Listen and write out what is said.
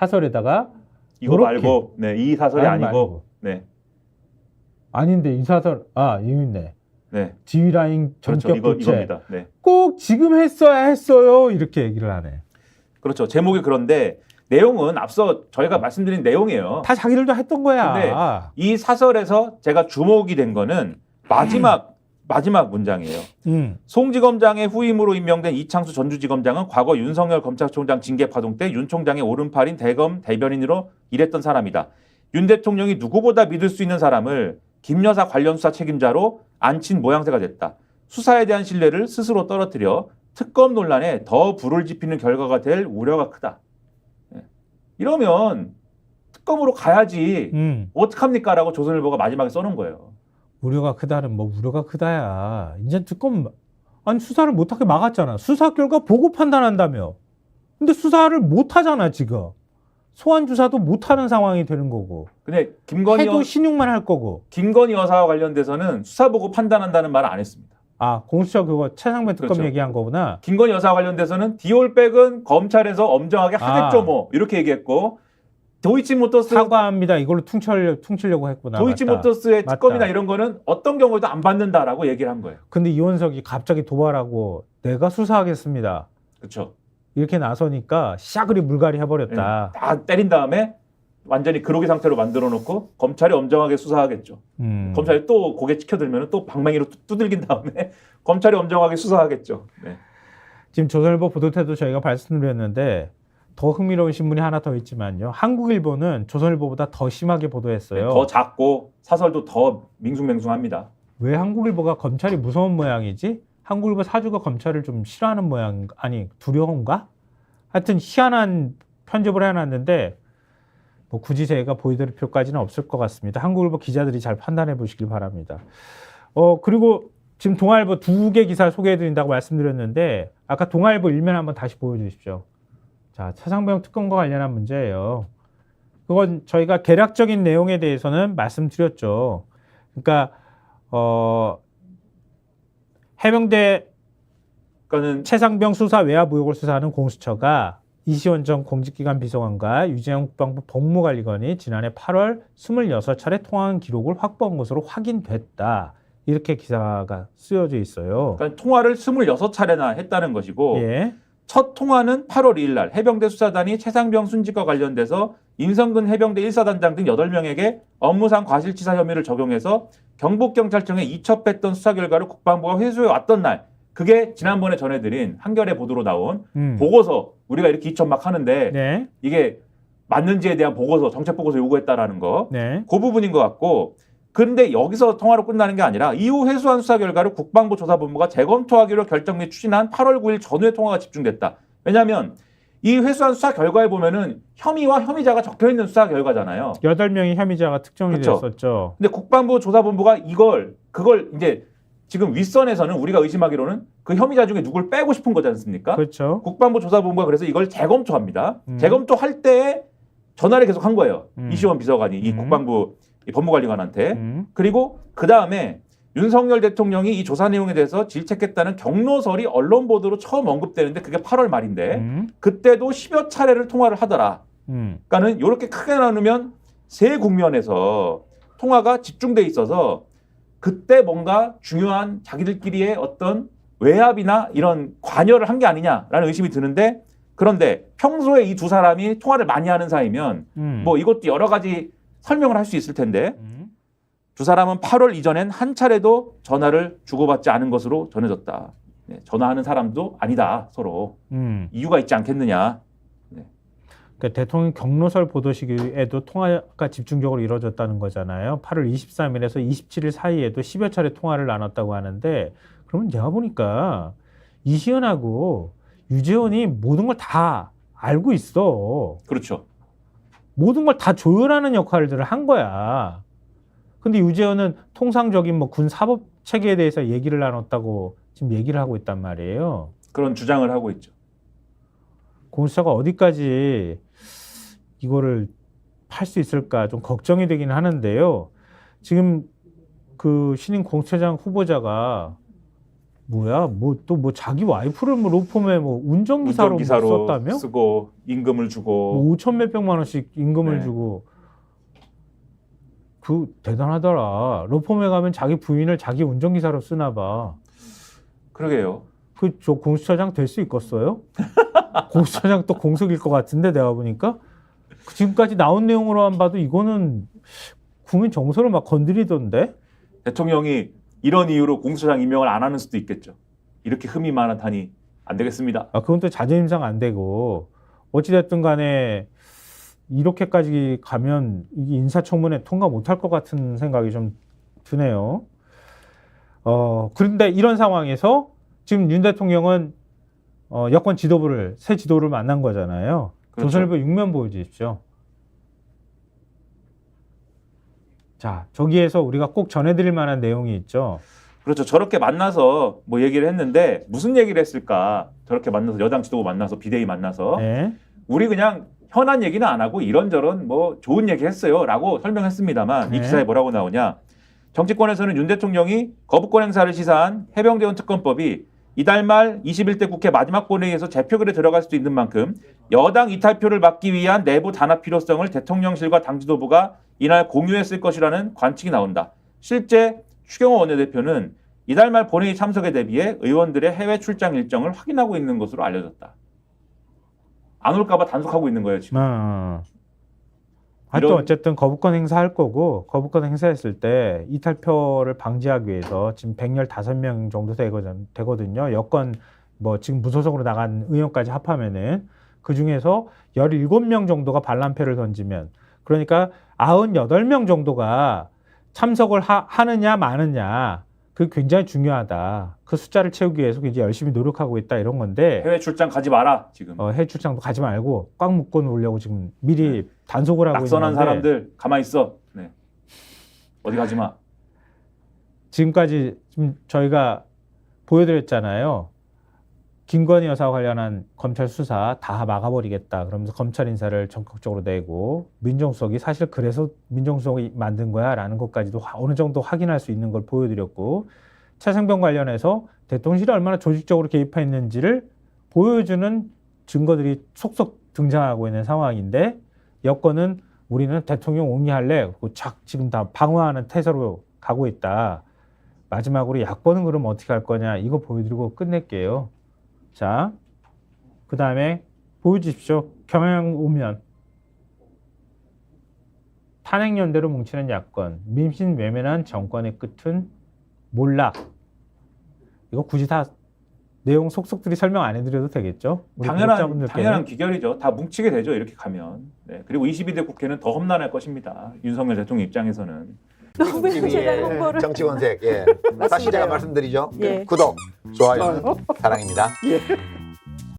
사설에다가 이거 요렇게. 말고, 네, 이 사설이 아니, 아니고, 말고. 네, 아닌데 이 사설 여기 있네. 네, 지휘라인 그렇죠. 전격 교체. 이겁니다. 네, 꼭 지금 했어야 했어요. 이렇게 얘기를 하네. 그렇죠. 제목이 그런데 내용은 앞서 저희가 말씀드린 내용이에요. 다 자기들도 했던 거야. 근데 이 사설에서 제가 주목이 된 거는 마지막 문장이에요. 송지검장의 후임으로 임명된 이창수 전주지검장은 과거 윤석열 검찰총장 징계 파동 때 윤 총장의 오른팔인 대검 대변인으로 일했던 사람이다. 윤 대통령이 누구보다 믿을 수 있는 사람을 김 여사 관련 수사 책임자로 앉힌 모양새가 됐다. 수사에 대한 신뢰를 스스로 떨어뜨려 특검 논란에 더 불을 지피는 결과가 될 우려가 크다. 이러면 특검으로 가야지 어떡합니까? 라고 조선일보가 마지막에 써놓은 거예요. 우려가 크다는 뭐 우려가 크다야. 이제 특검 아니 수사를 못하게 막았잖아. 수사 결과 보고 판단한다며. 근데 수사를 못하잖아 지금. 소환 조사도 못하는 상황이 되는 거고. 근데 해도 신용만 할 거고. 김건희 여사와 관련돼서는 수사 보고 판단한다는 말을 안 했습니다. 공수처 그거 최상병 특검 그렇죠. 얘기한 거구나. 김건희 여사와 관련돼서는 디올백은 검찰에서 엄정하게 하겠죠 뭐 이렇게 얘기했고 도이치모터스 사과합니다. 이걸로 퉁치려고 했구나. 도이치모터스의 맞다. 특검이나 이런 거는 어떤 경우에도 안 받는다라고 얘기를 한 거예요. 근데 이원석이 갑자기 도발하고 내가 수사하겠습니다. 그렇죠. 이렇게 나서니까 샤그리 물갈이 해버렸다. 다 때린 다음에 완전히 그로기 상태로 만들어 놓고 검찰이 엄정하게 수사하겠죠. 검찰이 또 고개 치켜들면 또 방망이로 두들긴 다음에 검찰이 엄정하게 수사하겠죠. 네. 지금 조선일보 보도 때도 저희가 말씀드렸는데 더 흥미로운 신문이 하나 더 있지만요. 한국일보는 조선일보보다 더 심하게 보도했어요. 네, 더 작고 사설도 더 밍숭맹숭합니다. 왜 한국일보가 검찰이 무서운 모양이지? 한국일보 사주가 검찰을 좀 싫어하는 모양, 아니 두려운가? 하여튼 희한한 편집을 해놨는데 뭐 굳이 제가 보여드릴 필요까지는 없을 것 같습니다. 한국일보 기자들이 잘 판단해 보시길 바랍니다. 그리고 지금 동아일보 2개 기사를 소개해드린다고 말씀드렸는데 아까 동아일보 일면 한번 다시 보여주십시오. 자, 차상병 특검과 관련한 문제예요. 그건 저희가 개략적인 내용에 대해서는 말씀드렸죠. 그러니까 해병대 최상병 수사 외압 의혹을 수사하는 공수처가 이시원 전 공직기관 비서관과 유재영 국방부 법무관리관이 지난해 8월 26차례 통화한 기록을 확보한 것으로 확인됐다. 이렇게 기사가 쓰여져 있어요. 그러니까 통화를 26차례나 했다는 것이고 예. 첫 통화는 8월 2일 날 해병대 수사단이 최상병 순직과 관련돼서 임성근 해병대 1사단장 등 8명에게 업무상 과실치사 혐의를 적용해서 경북경찰청에 이첩했던 수사 결과를 국방부가 회수해 왔던 날, 그게 지난번에 전해드린 한겨레 보도로 나온 보고서, 우리가 이렇게 이첩 막 하는데 네. 이게 맞는지에 대한 보고서, 정책 보고서 요구했다라는 거, 네. 그 부분인 것 같고, 그런데 여기서 통화로 끝나는 게 아니라 이후 회수한 수사 결과를 국방부 조사본부가 재검토하기로 결정 및 추진한 8월 9일 전후의 통화가 집중됐다. 왜냐하면 이 회수한 수사 결과에 보면은 혐의와 혐의자가 적혀 있는 수사 결과잖아요. 8명의 혐의자가 특정이 그렇죠. 됐었죠. 근데 국방부 조사본부가 그걸 이제 지금 윗선에서는 우리가 의심하기로는 그 혐의자 중에 누굴 빼고 싶은 거지 않습니까? 그렇죠. 국방부 조사본부가 그래서 이걸 재검토합니다. 재검토할 때 전화를 계속 한 거예요. 이시원 비서관이 이 국방부 이 법무관리관한테. 그리고 그 다음에 윤석열 대통령이 이 조사 내용에 대해서 질책했다는 경로설이 언론 보도로 처음 언급되는데 그게 8월 말인데 그때도 10여 차례를 통화를 하더라. 그러니까는 이렇게 크게 나누면 세 국면에서 통화가 집중돼 있어서 그때 뭔가 중요한 자기들끼리의 어떤 외압이나 이런 관여를 한 게 아니냐라는 의심이 드는데, 그런데 평소에 이 두 사람이 통화를 많이 하는 사이면 뭐 이것도 여러 가지 설명을 할 수 있을 텐데 두 사람은 8월 이전엔 한 차례도 전화를 주고받지 않은 것으로 전해졌다. 네, 전화하는 사람도 아니다 서로. 이유가 있지 않겠느냐. 네. 그러니까 대통령 경로설 보도 시기에도 통화가 집중적으로 이루어졌다는 거잖아요. 8월 23일에서 27일 사이에도 10여 차례 통화를 나눴다고 하는데, 그러면 내가 보니까 이시연하고 유재원이 모든 걸 다 알고 있어. 그렇죠. 모든 걸 다 조율하는 역할들을 한 거야. 근데 유재현은 통상적인 뭐 군 사법 체계에 대해서 얘기를 나눴다고 지금 얘기를 하고 있단 말이에요. 그런 주장을 하고 있죠. 공수처가 어디까지 이거를 할 수 있을까 좀 걱정이 되긴 하는데요. 지금 그 신임 공수처장 후보자가 뭐야? 뭐 또 뭐 자기 와이프를 뭐 로펌에 뭐 운전기사로 썼다며? 쓰고 임금을 주고 뭐 5천 몇백만 원씩 임금을 네. 주고 그 대단하더라. 로펌에 가면 자기 부인을 자기 운전기사로 쓰나 봐. 그러게요. 그 저 공수처장 될 수 있겠어요? 공수처장 또 공석일 것 같은데 내가 보니까 지금까지 나온 내용으로만 봐도 이거는 국민 정서를 막 건드리던데. 대통령이 이런 이유로 공수처장 임명을 안 하는 수도 있겠죠. 이렇게 흠이 많다니 안 되겠습니다. 아 그건 또 자존심상 안 되고 어찌됐든 간에 이렇게까지 가면 이게 인사청문회 통과 못할 것 같은 생각이 좀 드네요. 그런데 이런 상황에서 지금 윤 대통령은 여권 지도부를 새 지도를 만난 거잖아요. 그렇죠. 조선일보 6면 보여주십시오. 자, 저기에서 우리가 꼭 전해드릴 만한 내용이 있죠. 그렇죠. 저렇게 만나서 뭐 얘기를 했는데 무슨 얘기를 했을까? 저렇게 만나서 여당 지도부 만나서 비대위 만나서 네. 우리 그냥 현안 얘기는 안 하고 이런저런 뭐 좋은 얘기 했어요라고 설명했습니다만 네. 이 기사에 뭐라고 나오냐? 정치권에서는 윤 대통령이 거부권 행사를 시사한 해병대원 특검법이 이달 말 21대 국회 마지막 본회의에서 재표결에 들어갈 수도 있는 만큼 여당 이탈표를 막기 위한 내부 단합 필요성을 대통령실과 당 지도부가 이날 공유했을 것이라는 관측이 나온다. 실제 추경호 원내대표는 이달 말 본회의 참석에 대비해 의원들의 해외 출장 일정을 확인하고 있는 것으로 알려졌다. 안 올까 봐 단속하고 있는 거예요, 지금. 하여튼 이런- 어쨌든 거부권 행사할 거고 거부권 행사했을 때 이탈표를 방지하기 위해서 지금 115명 정도 되거든요. 여권 뭐 지금 무소속으로 나간 의원까지 합하면은 그 중에서 17명 정도가 반란표를 던지면 그러니까 98명 정도가 참석을 하느냐 마느냐 그게 굉장히 중요하다. 그 숫자를 채우기 위해서 굉장히 열심히 노력하고 있다 이런 건데 해외 출장 가지 마라, 지금. 해외 출장도 가지 말고 꽉 묶어 놓으려고 지금 미리 단속을 하고 낙선한 있는데 사람들 가만히 있어. 네. 어디 가지 마. 지금까지 지금 저희가 보여드렸잖아요. 김건희 여사 관련한 검찰 수사 다 막아버리겠다. 그러면서 검찰 인사를 전격적으로 내고 민정수석이 사실 그래서 민정수석이 만든 거야 라는 것까지도 어느 정도 확인할 수 있는 걸 보여드렸고 차상병 관련해서 대통령실이 얼마나 조직적으로 개입했는지를 보여주는 증거들이 속속 등장하고 있는 상황인데 여권은 우리는 대통령 옹리할래 지금 다 방어하는 태세로 가고 있다. 마지막으로 야권은 그럼 어떻게 할 거냐 이거 보여드리고 끝낼게요. 자, 그 다음에 보여주십시오. 경향 오면 탄핵연대로 뭉치는 야권, 민심 외면한 정권의 끝은 몰락. 이거 굳이 다 내용 속속들이 설명 안 해드려도 되겠죠? 우리 구독자분들께는. 당연한 기결이죠. 다 뭉치게 되죠. 이렇게 가면. 네. 그리고 22대 국회는 더 험난할 것입니다. 윤석열 대통령 입장에서는. 너무 TV의 제가 홍보를 정치권색. 예. 다시 제가 말씀드리죠. 예. 구독, 좋아요, 사랑입니다. 예.